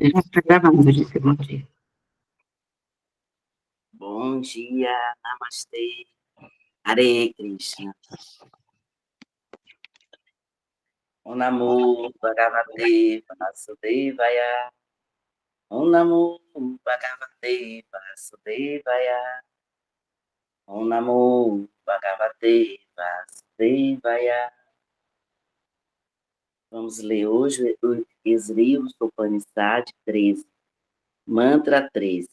Já está gravando, gente. Bom dia. Bom dia, namastê, Hare Krishna. Om Namo Bhagavate Vasudevaya. Om Namo Bhagavate Vasudevaya. Om Namo Bhagavate Vasudevaya. Vamos ler hoje o Esri Upanishad 13, Mantra 13.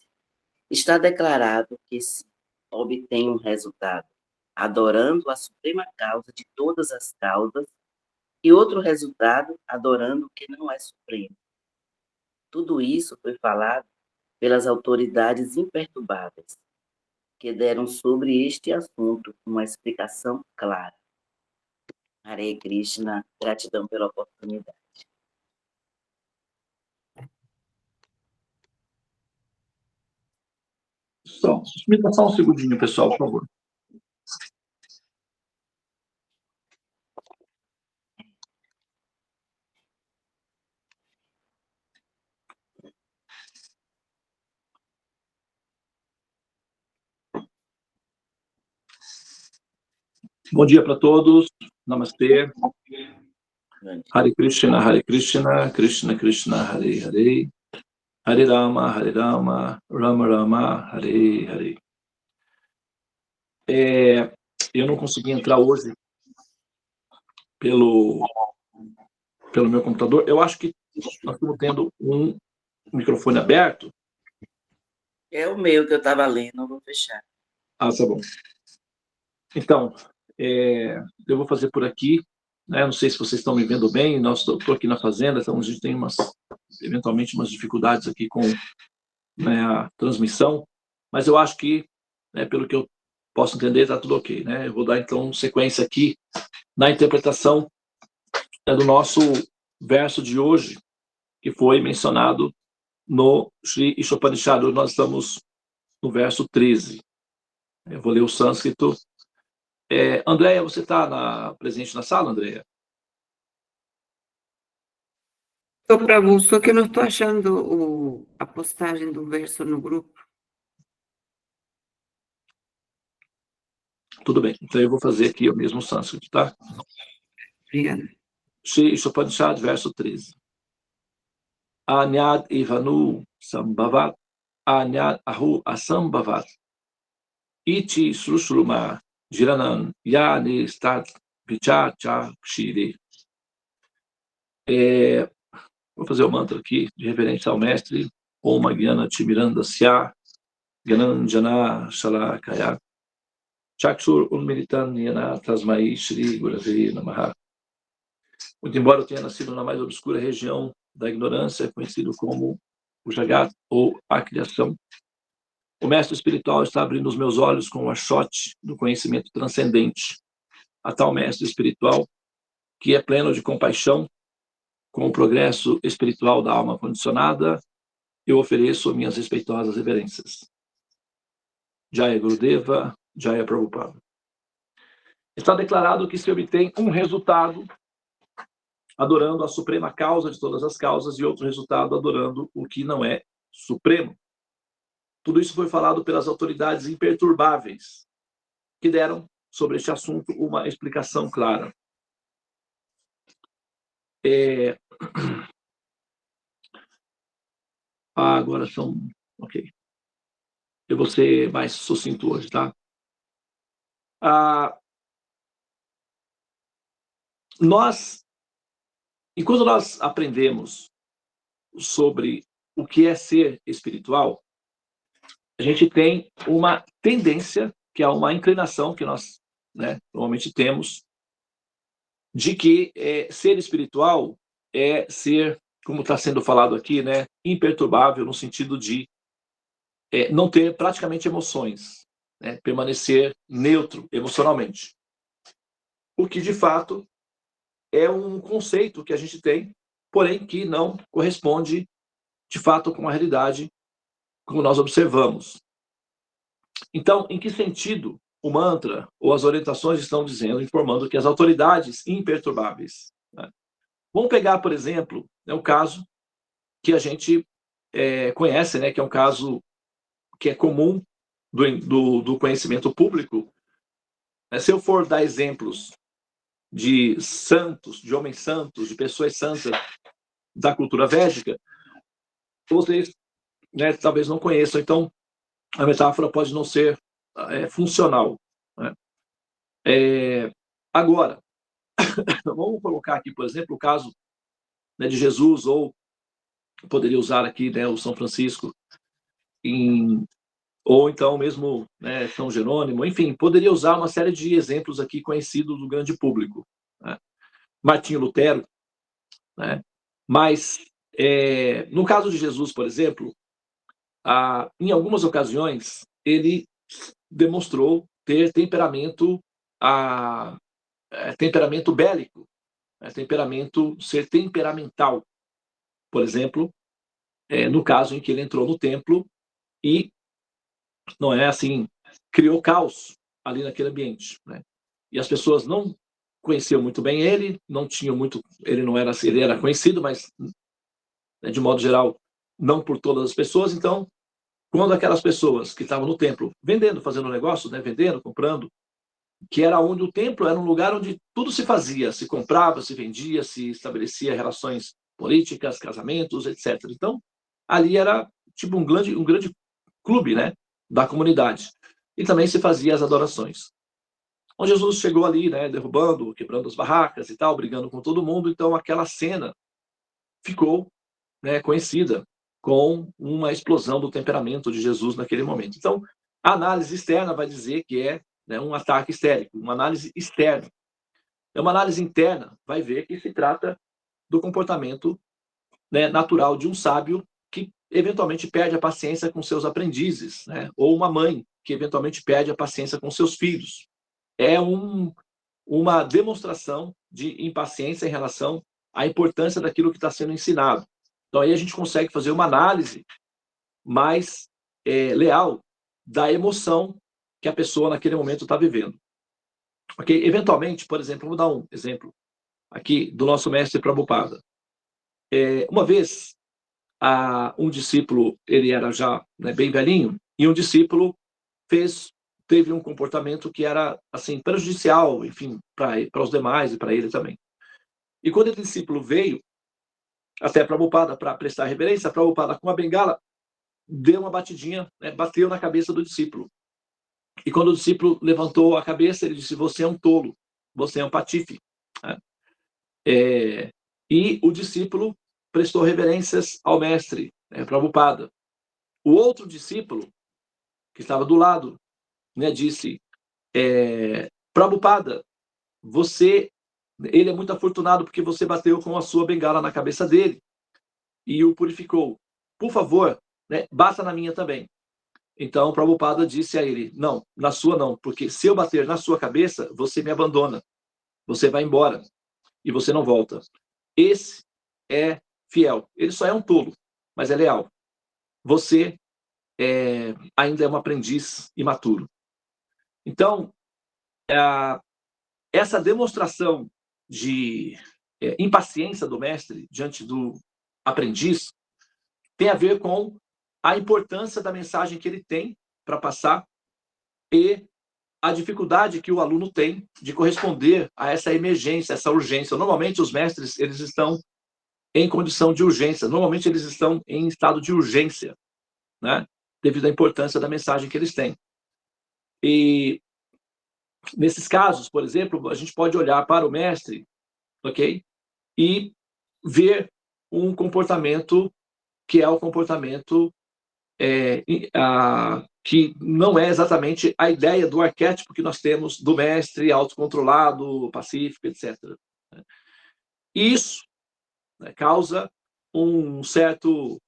Está declarado que se obtém um resultado adorando a suprema causa de todas as causas e outro resultado adorando o que não é supremo. Tudo isso foi falado pelas autoridades imperturbáveis, que deram sobre este assunto uma explicação clara. Hare Krishna, gratidão pela oportunidade. Só, me dá só um segundinho, pessoal, por favor. Bom dia para todos. Namastê. Hare Krishna, Krishna Krishna, Hare Hare. Hare Rama, Rama Rama, Hare Hare. Eu não consegui entrar hoje pelo meu computador. Eu acho que nós estamos tendo um microfone aberto. É o meu que eu estava lendo, não vou fechar. Ah, tá bom. Então, eu vou fazer por aqui, né? Não sei se vocês estão me vendo bem. Estou aqui na fazenda, então a gente tem eventualmente umas dificuldades aqui com, né, a transmissão, mas eu acho que, né, pelo que eu posso entender, está tudo ok, né? Eu vou dar então sequência aqui na interpretação do nosso verso de hoje, que foi mencionado no Sri Ishopanishad. Nós estamos no verso 13. Eu vou ler o sânscrito. Andréia, você está presente na sala, Andréia? Estou para você, só que eu não estou achando a postagem do verso no grupo. Tudo bem, então eu vou fazer aqui o mesmo sânscrito, tá? Obrigada. Sri Ishopanishad, verso 13. Anyad ivanu sambhavat, anyad ahu asambhavat, iti sushruma jiranan yani stat vichacha kshiri. Vou fazer o mantra aqui, de reverência ao mestre. Om Gyana Timiranda Sya, Gyananjana Shalakaya, Chakshur Unmilitan Yana Tasmai Shri Gurave Namaha. Muito embora eu tenha nascido na mais obscura região da ignorância, conhecido como o Jagat, ou a criação, o mestre espiritual está abrindo os meus olhos com o achote do conhecimento transcendente. A tal mestre espiritual, que é pleno de compaixão, com o progresso espiritual da alma condicionada, eu ofereço minhas respeitosas reverências. Jaya Gurudeva, Jaya Prabhupada. Está declarado que se obtém um resultado adorando a suprema causa de todas as causas e outro resultado adorando o que não é supremo. Tudo isso foi falado pelas autoridades imperturbáveis, que deram sobre este assunto uma explicação clara. Agora são... Ok. Eu vou ser mais sucinto hoje, tá? Enquanto nós aprendemos sobre o que é ser espiritual, a gente tem uma tendência, que é uma inclinação que nós, né, normalmente temos, de que ser espiritual é ser, como está sendo falado aqui, né, imperturbável, no sentido de não ter praticamente emoções, né, permanecer neutro emocionalmente. O que, de fato, é um conceito que a gente tem, porém que não corresponde, de fato, com a realidade como nós observamos. Então, em que sentido o mantra ou as orientações estão dizendo, informando que as autoridades imperturbáveis, né? Vamos pegar, por exemplo, o caso que a gente conhecem, né, que é um caso que é comum do conhecimento público. Se eu for dar exemplos de santos, de homens santos, de pessoas santas da cultura védica, vocês, né, talvez não conheçam, então a metáfora pode não ser funcional, né? Agora, vamos colocar aqui, por exemplo, o caso, né, de Jesus, ou poderia usar aqui, né, o São Francisco, ou então mesmo, né, São Jerônimo, enfim, poderia usar uma série de exemplos aqui conhecidos do grande público, né? Martinho Lutero, né? Mas, no caso de Jesus, por exemplo, em algumas ocasiões, ele demonstrou ter temperamento bélico, ser temperamental. Por exemplo, no caso em que ele entrou no templo e, não é assim, criou caos ali naquele ambiente, né? E as pessoas não conheciam muito bem ele, ele não era, ele era conhecido, mas, né, de modo geral, não por todas as pessoas. Então, quando aquelas pessoas que estavam no templo vendendo, fazendo negócio, né, vendendo, comprando, que era onde o templo era um lugar onde tudo se fazia, se comprava, se vendia, se estabelecia relações políticas, casamentos, etc. Então, ali era tipo um grande clube, né, da comunidade. E também se fazia as adorações. Onde Jesus chegou ali, né, derrubando, quebrando as barracas e tal, brigando com todo mundo. Então, aquela cena ficou, né, conhecida com uma explosão do temperamento de Jesus naquele momento. Então, a análise externa vai dizer que é, né, um ataque histérico, uma análise externa. Uma análise interna vai ver que se trata do comportamento, né, natural de um sábio que eventualmente perde a paciência com seus aprendizes, né? Ou uma mãe que eventualmente perde a paciência com seus filhos. É uma demonstração de impaciência em relação à importância daquilo que está sendo ensinado. Então, aí a gente consegue fazer uma análise mais leal da emoção que a pessoa naquele momento está vivendo. Okay? Eventualmente, por exemplo, vou dar um exemplo aqui do nosso mestre Prabhupada. Uma vez, um discípulo, ele era já, né, bem velhinho, e um discípulo teve um comportamento que era assim prejudicial, enfim, para os demais e para ele também. E quando esse discípulo veio até Prabhupada para prestar reverência, Prabhupada, com a bengala, deu uma batidinha, né, bateu na cabeça do discípulo. E quando o discípulo levantou a cabeça, ele disse: "Você é um tolo, você é um patife", né? E o discípulo prestou reverências ao mestre, né, Prabhupada. O outro discípulo, que estava do lado, né, disse: "Prabhupada, ele é muito afortunado porque você bateu com a sua bengala na cabeça dele e o purificou. Por favor, né, bata na minha também." Então, Prabhupada disse a ele: "Não, na sua não, porque se eu bater na sua cabeça, você me abandona, você vai embora e você não volta. Esse é fiel, ele só é um tolo, mas é leal. Você ainda é um aprendiz imaturo." Então, essa demonstração de impaciência do mestre diante do aprendiz tem a ver com a importância da mensagem que ele tem para passar e a dificuldade que o aluno tem de corresponder a essa emergência, essa urgência. Normalmente, os mestres, eles estão em condição de urgência. Normalmente, eles estão em estado de urgência, né? Devido à importância da mensagem que eles têm. E, nesses casos, por exemplo, a gente pode olhar para o mestre, ok? E ver um comportamento que é o comportamento que não é exatamente a ideia do arquétipo que nós temos do mestre autocontrolado, pacífico, etc. Isso, né, causa um certo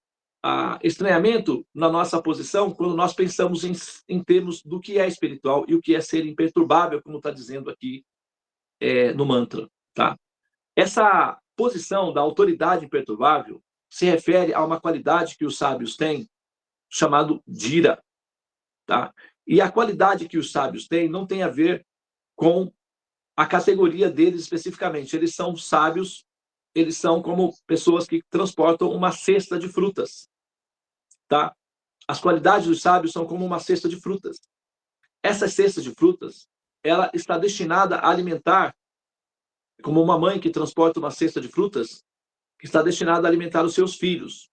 estranhamento na nossa posição quando nós pensamos em termos do que é espiritual e o que é ser imperturbável, como está dizendo aqui no mantra. Tá? Essa posição da autoridade imperturbável se refere a uma qualidade que os sábios têm, chamado Dhira. Tá? E a qualidade que os sábios têm não tem a ver com a categoria deles especificamente. Eles são sábios, eles são como pessoas que transportam uma cesta de frutas. tá? As qualidades dos sábios são como uma cesta de frutas. Essa cesta de frutas, ela está destinada a alimentar, como uma mãe que transporta uma cesta de frutas, que está destinada a alimentar os seus filhos.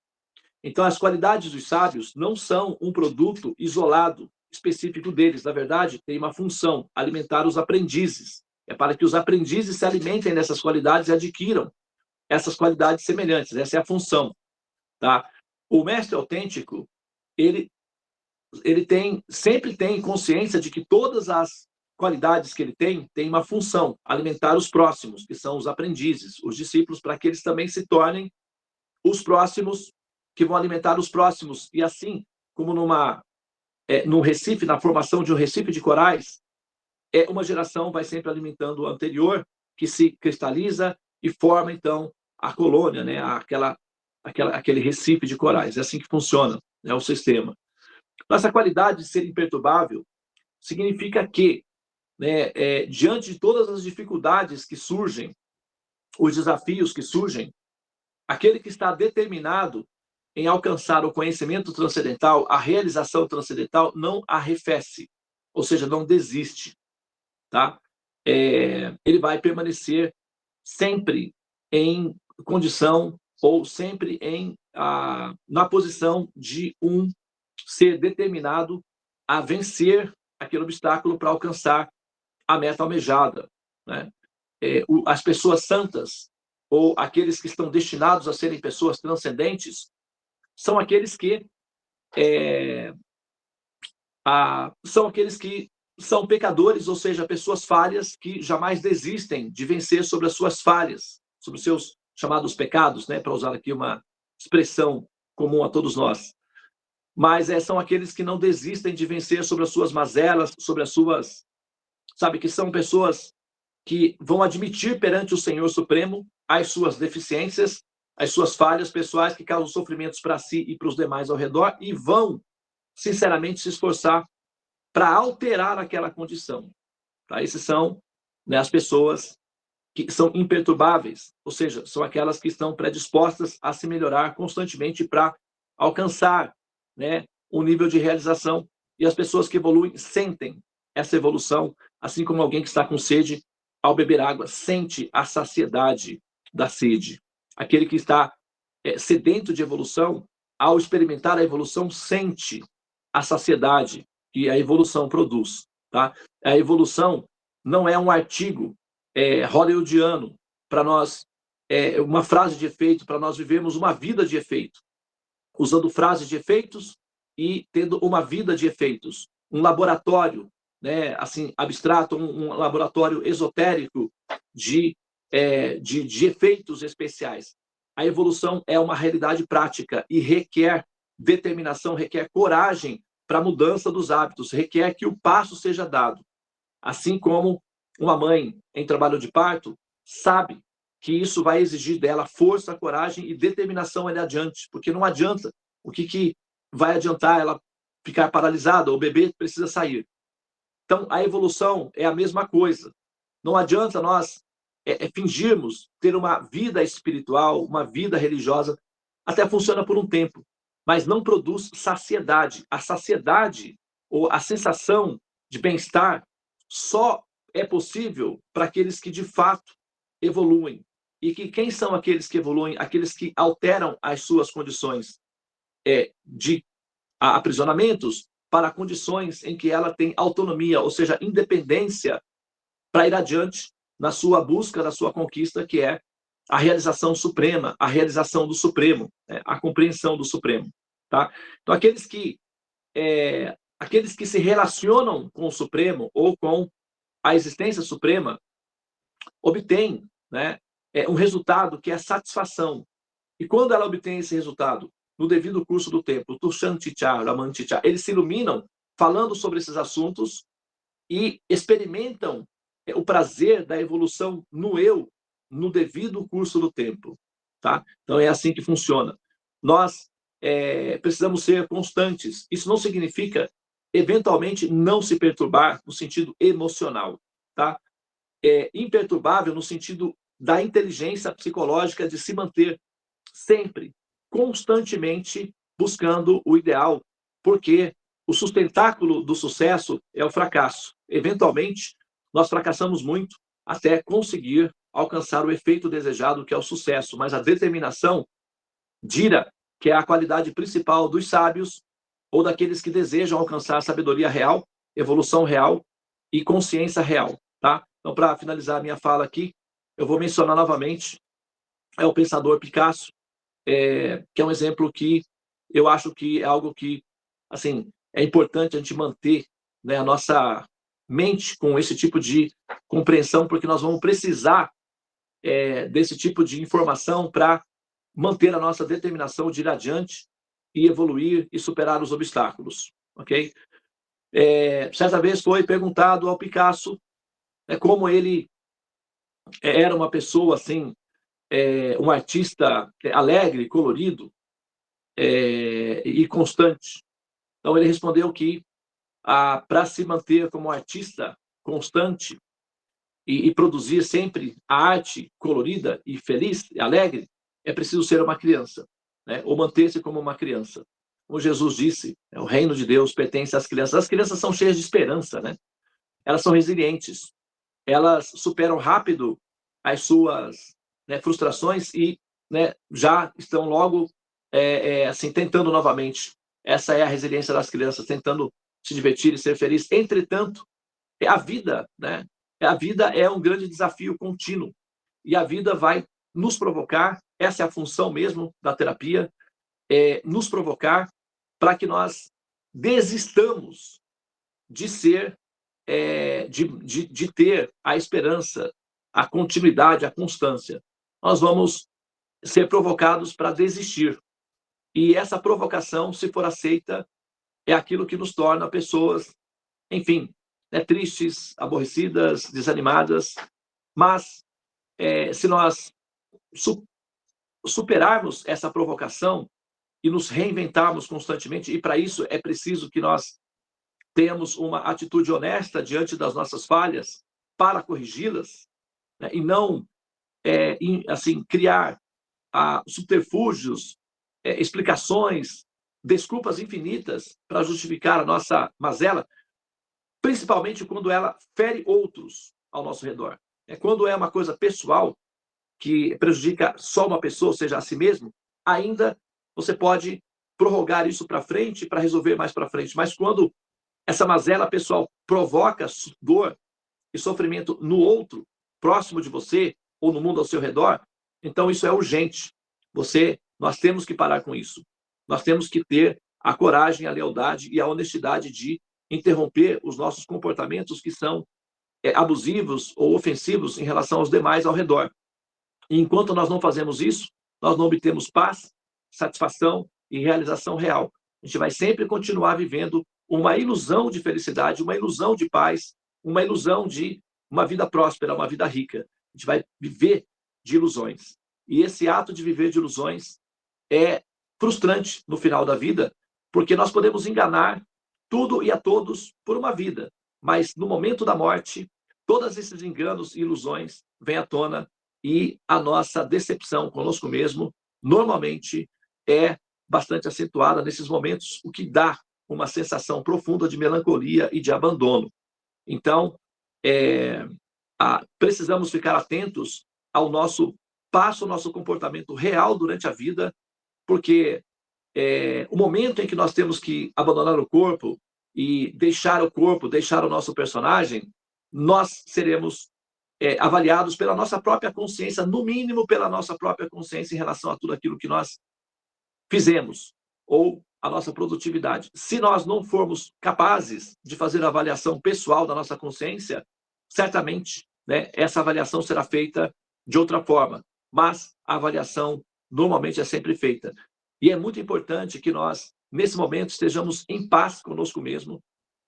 Então, as qualidades dos sábios não são um produto isolado, específico deles. Na verdade, tem uma função, alimentar os aprendizes. É para que os aprendizes se alimentem dessas qualidades e adquiram essas qualidades semelhantes. Essa é a função, tá? O mestre autêntico, ele sempre tem consciência de que todas as qualidades que ele tem uma função, alimentar os próximos, que são os aprendizes, os discípulos, para que eles também se tornem os próximos, que vão alimentar os próximos. E assim, como num Recife, na formação de um Recife de corais, uma geração vai sempre alimentando a anterior, que se cristaliza e forma, então, a colônia, né? Aquele Recife de corais. É assim que funciona, né, o sistema. Nossa qualidade de ser imperturbável significa que, né, diante de todas as dificuldades que surgem, os desafios que surgem, aquele que está determinado em alcançar o conhecimento transcendental, a realização transcendental, não arrefece, ou seja, não desiste, tá? Ele vai permanecer sempre em condição ou sempre na posição de um ser determinado a vencer aquele obstáculo para alcançar a meta almejada, né? As pessoas santas, ou aqueles que estão destinados a serem pessoas transcendentes, são aqueles que são pecadores, ou seja, pessoas falhas que jamais desistem de vencer sobre as suas falhas, sobre os seus chamados pecados, né, para usar aqui uma expressão comum a todos nós. Mas são aqueles que não desistem de vencer sobre as suas mazelas, sobre as suas... Sabe, que são pessoas que vão admitir perante o Senhor Supremo as suas deficiências, as suas falhas pessoais que causam sofrimentos para si e para os demais ao redor, e vão, sinceramente, se esforçar para alterar aquela condição. Tá? Esses são, né, as pessoas que são imperturbáveis, ou seja, são aquelas que estão predispostas a se melhorar constantemente para alcançar, né, um nível de realização. E as pessoas que evoluem sentem essa evolução, assim como alguém que está com sede, ao beber água, sente a saciedade da sede. Aquele que está sedento de evolução, ao experimentar a evolução, sente a saciedade que a evolução produz. Tá? A evolução não é um artigo hollywoodiano para nós, uma frase de efeito, para nós vivermos uma vida de efeito, usando frases de efeitos e tendo uma vida de efeitos. Um laboratório, né, assim, abstrato, um laboratório esotérico de efeitos especiais. A evolução é uma realidade prática e requer determinação, requer coragem para a mudança dos hábitos, requer que o passo seja dado. Assim como uma mãe em trabalho de parto sabe que isso vai exigir dela força, coragem e determinação ali adiante, porque não adianta. O que vai adiantar ela ficar paralisada? O bebê precisa sair. Então, a evolução é a mesma coisa. Não adianta nós fingirmos ter uma vida espiritual, uma vida religiosa, até funciona por um tempo, mas não produz saciedade. A saciedade, ou a sensação de bem-estar, só é possível para aqueles que, de fato, evoluem. E quem são aqueles que evoluem? Aqueles que alteram as suas condições de aprisionamentos para condições em que ela tem autonomia, ou seja, independência, para ir adiante na sua busca, na sua conquista, que é a realização suprema, a realização do Supremo, a compreensão do Supremo. Tá? Então, aqueles que se relacionam com o Supremo ou com a existência suprema obtêm, né, um resultado que é satisfação. E quando ela obtém esse resultado, no devido curso do tempo, eles se iluminam falando sobre esses assuntos e experimentam o prazer da evolução no eu, no devido curso do tempo. Tá? Então, é assim que funciona. Nós precisamos ser constantes. Isso não significa, eventualmente, não se perturbar no sentido emocional. Tá? Imperturbável no sentido da inteligência psicológica de se manter sempre, constantemente buscando o ideal, porque o sustentáculo do sucesso é o fracasso. Eventualmente, nós fracassamos muito até conseguir alcançar o efeito desejado, que é o sucesso, mas a determinação, dira, que é a qualidade principal dos sábios ou daqueles que desejam alcançar sabedoria real, evolução real e consciência real, tá? Então, para finalizar a minha fala aqui, eu vou mencionar novamente o pensador Picasso, que é um exemplo que eu acho que é algo que, assim, é importante a gente manter, né, a nossa mente com esse tipo de compreensão, porque nós vamos precisar desse tipo de informação para manter a nossa determinação de ir adiante e evoluir e superar os obstáculos, ok? Certa vez foi perguntado ao Picasso como ele era uma pessoa, assim, um artista alegre, colorido e constante. Então, ele respondeu que para se manter como artista constante e produzir sempre a arte colorida e feliz e alegre, é preciso ser uma criança, né? Ou manter-se como uma criança. Como Jesus disse, o reino de Deus pertence às crianças. As crianças são cheias de esperança, né? Elas são resilientes, elas superam rápido as suas, né, frustrações e, né, já estão logo assim, tentando novamente. Essa é a resiliência das crianças, tentando se divertir e ser feliz. Entretanto, a vida, né? A vida é um grande desafio contínuo e a vida vai nos provocar, essa é a função mesmo da terapia, nos provocar para que nós desistamos de ser, de ter a esperança, a continuidade, a constância. Nós vamos ser provocados para desistir. E essa provocação, se for aceita, é aquilo que nos torna pessoas, enfim, tristes, aborrecidas, desanimadas. Mas, se nós superarmos essa provocação e nos reinventarmos constantemente, e para isso é preciso que nós tenhamos uma atitude honesta diante das nossas falhas para corrigi-las, né? E não, assim, criar subterfúgios, explicações, desculpas infinitas para justificar a nossa mazela, principalmente quando ela fere outros ao nosso redor. Quando é uma coisa pessoal, que prejudica só uma pessoa, ou seja, a si mesmo, ainda você pode prorrogar isso para frente, para resolver mais para frente. Mas quando essa mazela pessoal provoca dor e sofrimento no outro, próximo de você, ou no mundo ao seu redor, então isso é urgente. Nós temos que parar com isso. Nós temos que ter a coragem, a lealdade e a honestidade de interromper os nossos comportamentos que são abusivos ou ofensivos em relação aos demais ao redor. E enquanto nós não fazemos isso, nós não obtemos paz, satisfação e realização real. A gente vai sempre continuar vivendo uma ilusão de felicidade, uma ilusão de paz, uma ilusão de uma vida próspera, uma vida rica. A gente vai viver de ilusões. E esse ato de viver de ilusões é frustrante no final da vida, porque nós podemos enganar tudo e a todos por uma vida, mas no momento da morte, todos esses enganos e ilusões vêm à tona e a nossa decepção conosco mesmo, normalmente, é bastante acentuada nesses momentos, o que dá uma sensação profunda de melancolia e de abandono. Então, precisamos ficar atentos ao nosso passo, ao nosso comportamento real durante a vida, porque o momento em que nós temos que abandonar o corpo e deixar o corpo, deixar o nosso personagem, nós seremos avaliados pela nossa própria consciência, no mínimo pela nossa própria consciência em relação a tudo aquilo que nós fizemos, ou a nossa produtividade. Se nós não formos capazes de fazer a avaliação pessoal da nossa consciência, certamente, né, essa avaliação será feita de outra forma, mas a avaliação normalmente é sempre feita. E é muito importante que nós, nesse momento, estejamos em paz conosco mesmo,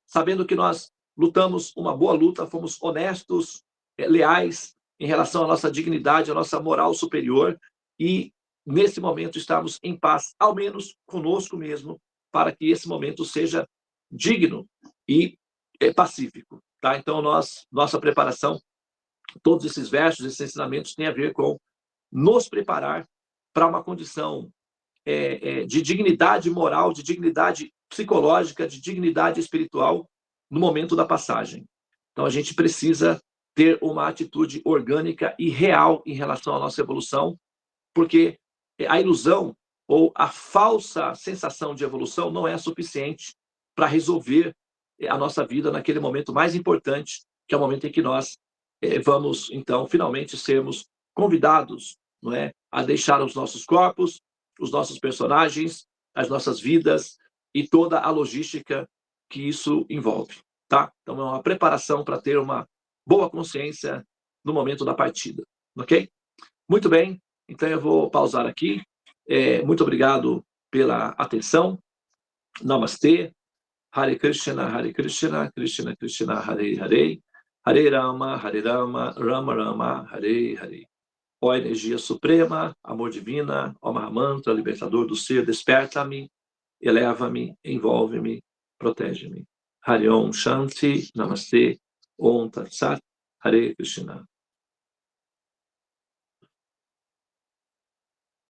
sabendo que nós lutamos uma boa luta, fomos honestos, leais em relação à nossa dignidade, à nossa moral superior, e nesse momento estamos em paz, ao menos conosco mesmo, para que esse momento seja digno e pacífico, tá? Então, nossa preparação, todos esses versos, esses ensinamentos têm a ver com nos preparar para uma condição de dignidade moral, de dignidade psicológica, de dignidade espiritual no momento da passagem. Então, a gente precisa ter uma atitude orgânica e real em relação à nossa evolução, porque a ilusão ou a falsa sensação de evolução não é suficiente para resolver a nossa vida naquele momento mais importante, que é o momento em que nós vamos, então, finalmente sermos convidados, não é, a deixar os nossos corpos, os nossos personagens, as nossas vidas e toda a logística que isso envolve, tá? Então, é uma preparação para ter uma boa consciência no momento da partida, ok? Muito bem, então eu vou pausar aqui. Muito obrigado pela atenção. Namastê. Hare Krishna, Krishna Krishna, Hare Hare. Hare Rama, Rama Rama, Hare Hare. Ó energia suprema, amor divina, ó Mahamantra, libertador do ser, desperta-me, eleva-me, envolve-me, protege-me. Hare Om Shanti, Namastê, Om Tat Sat, Hare Krishna.